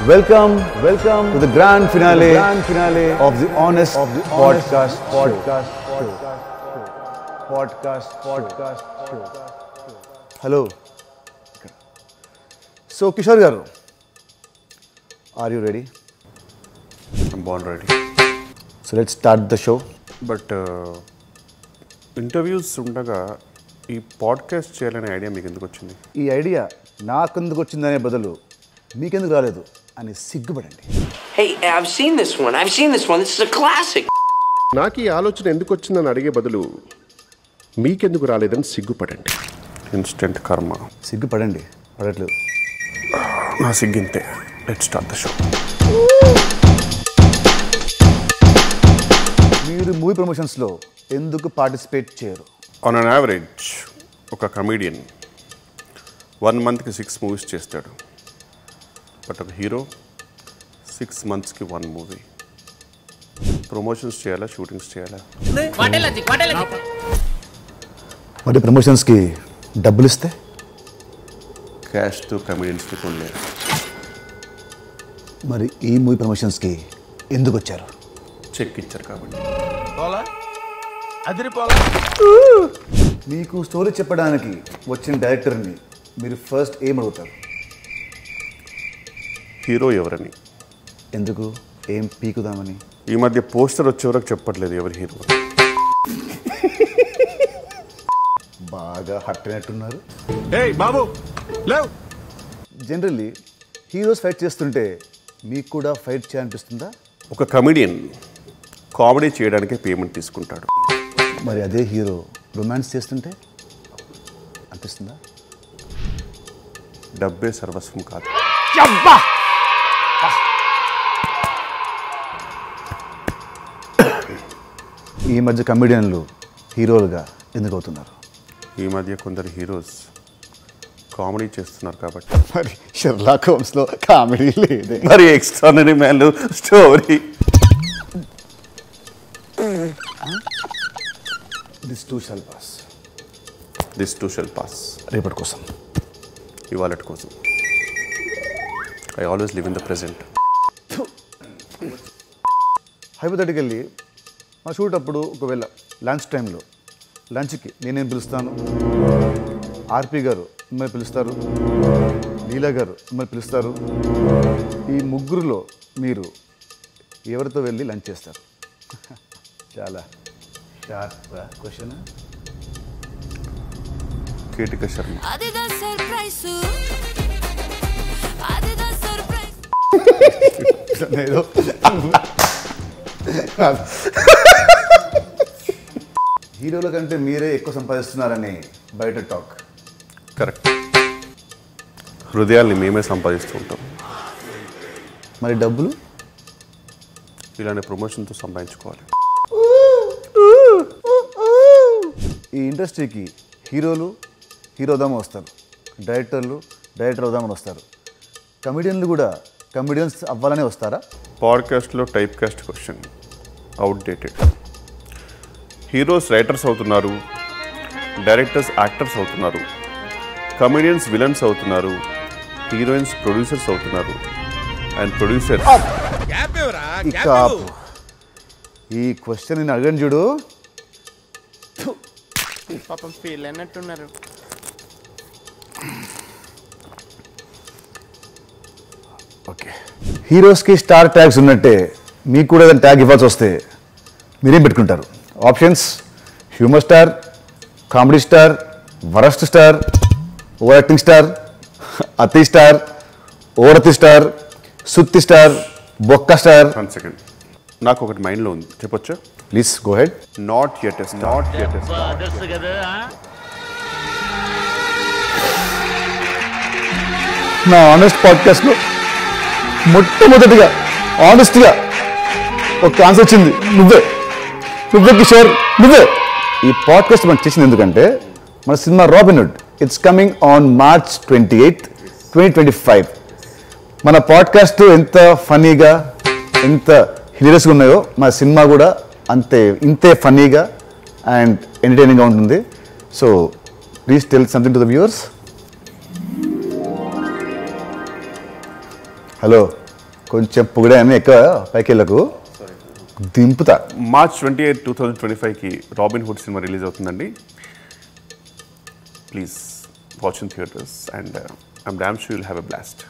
Welcome to the grand finale of the Honest Podcast Show. Hello. So, Kishore garu, are you ready? I'm born ready. So, let's start the show. But interviews ఉండగా ఈ podcast చేయాలనే idea మీకు ఎందుకు వచ్చింది? ఈ idea నాకెందుకు వచ్చిందనే బదులు మీకెందుకు రాలేదు అని సిగ్గుపడండి. Hey, I've seen this one. This is a classic. నాకు ఈ ఆలోచన ఎందుకు వచ్చిందని అడిగే బదులు మీకెందుకు రాలేదని సిగ్గుపడండి. ఇన్స్టెంట్ కర్మ. సిగ్గుపడండి, పడట్లేదు. నా సిగ్గింతే. Let's start the show. మీరు మూవీ ప్రమోషన్స్లో ఎందుకు పార్టిసిపేట్ చేయరు? ఆన్ అన్ యావరేజ్ ఒక కమీడియన్ 1 monthకి 6 movies చేస్తాడు. బట్ ఒక హీరో 6 monthsకి 1 movie. ప్రమోషన్స్ చేయాలా, షూటింగ్స్ చేయాలా? మరి ప్రమోషన్స్కి డబ్బులు ఇస్తే క్యాష్తో కమీడియన్స్కి కొనలేరు. మరి ఈ మూవీ ప్రమోషన్స్కి ఎందుకు వచ్చారు? చెక్ ఇచ్చారు కాబట్టి. మీకు స్టోరీ చెప్పడానికి వచ్చిన డైరెక్టర్ని మీరు ఫస్ట్ ఏం అడుగుతారు? హీరో ఎవరని. ఎందుకు? ఏం పీకుదామని? ఈ మధ్య పోస్టర్ వచ్చే వరకు చెప్పట్లేదు ఎవరి హీరో. బాగా హర్ట్ అయినట్టున్నారు. బాబు లేవ్. జనరల్లీ హీరోస్ ఫైట్ చేస్తుంటే మీకు కూడా ఫైట్ చేయాలనిపిస్తుందా? ఒక కమెడియన్ కామెడీ చేయడానికే పేమెంట్ తీసుకుంటాడు. మరి అదే హీరో రొమాన్స్ చేస్తుంటే అనిపిస్తుందా? డబ్బే సర్వస్వం కాదు. ఈ మధ్య కమెడియన్లు హీరోలుగా ఎందుకు అవుతున్నారు? ఈ మధ్య కొందరు హీరోస్ కామెడీ చేస్తున్నారు కాబట్టి. మరి షెర్లాక్ హోమ్స్లో కామెడీ లేదే. మరి extraordinary man story. This two shall pass. రేపటి కోసం, ఇవాళటి కోసం. I always live in the present. Hypothetically మా షూట్ అప్పుడు ఒకవేళ లంచ్ టైంలో లంచ్కి నేనేం పిలుస్తాను, ఆర్పి గారు మిమ్మల్ని పిలుస్తారు, లీలా గారు మిమ్మల్ని పిలుస్తారు. ఈ ముగ్గురులో మీరు ఎవరితో వెళ్ళి లంచ్ చేస్తారు? చాలా షార్ప్ క్వశ్చన్. కీటిక శర్మ. ఏదో హీరోల కంటే మీరే ఎక్కువ సంపాదిస్తున్నారని బయట టాక్. కరెక్ట్. హృదయాల్ని మేమే సంపాదిస్తూ ఉంటాం. మరి డబ్బులు? ఇలాంటి ప్రమోషన్తో సంపాదించుకోవాలి. ఈ ఇండస్ట్రీకి హీరోలు హీరో అవుదామని వస్తారు, డైరెక్టర్లు డైరెక్టర్ అవుదామని వస్తారు, కమెడియన్లు కూడా కమెడియన్స్ అవ్వాలనే వస్తారా? పాడ్కాస్ట్లో typecast question outdated. Heroes writers అవుతున్నారు, డైరెక్టర్స్ యాక్టర్స్ అవుతున్నారు, కమెడియన్స్ విలన్స్ అవుతున్నారు, హీరోయిన్స్ ప్రొడ్యూసర్స్ అవుతున్నారు, అండ్ ప్రొడ్యూసర్స్. ఈ క్వశ్చన్ నేను అడగను చూడు. పాపం ఫీల్ అయినట్టున్నారు. ఓకే, హీరోస్కి స్టార్ ట్యాగ్స్ ఉన్నట్టే మీకు కూడా ఏదైనా ట్యాగ్ ఇవ్వాల్సి వస్తే మీరేం పెట్టుకుంటారు? Options: humour star, comedy star, worst star, over acting star, అతి స్టార్, ఓరతి స్టార్, సుత్తి స్టార్, బొక్క స్టార్. 1 second, నాకు ఒకటి మైండ్లో ఉంది, చెప్పొచ్చా? Please go head. Not yet a star. నా ఆనెస్ట్ పాడ్కాస్ట్లో మొట్టమొదటిగా ఆనెస్ట్గా ఒక ఆన్సర్ వచ్చింది, నువ్వే కిషోర్, నువ్వే. ఈ పాడ్కాస్ట్ మనం చేసింది ఎందుకంటే మన సినిమా Robinhood it's coming on March 28, 2025. మన పాడ్కాస్ట్ ఎంత ఫన్నీగా ఎంత హిలేరియస్గా ఉన్నాయో మన సినిమా కూడా ఇంతే ఫన్నీగా అండ్ ఎంటర్టైనింగ్గా ఉంటుంది. So please tell something to the viewers. Hello, కొంచెం పొగిడాను ఎక్కువ పైకి వెళ్ళకు దింపుతా. మార్చ్ 28, 2025కి రాబిన్ హుడ్ సినిమా రిలీజ్ అవుతుందండి. Please watch in theatres and I'm damn sure you'll have a blast.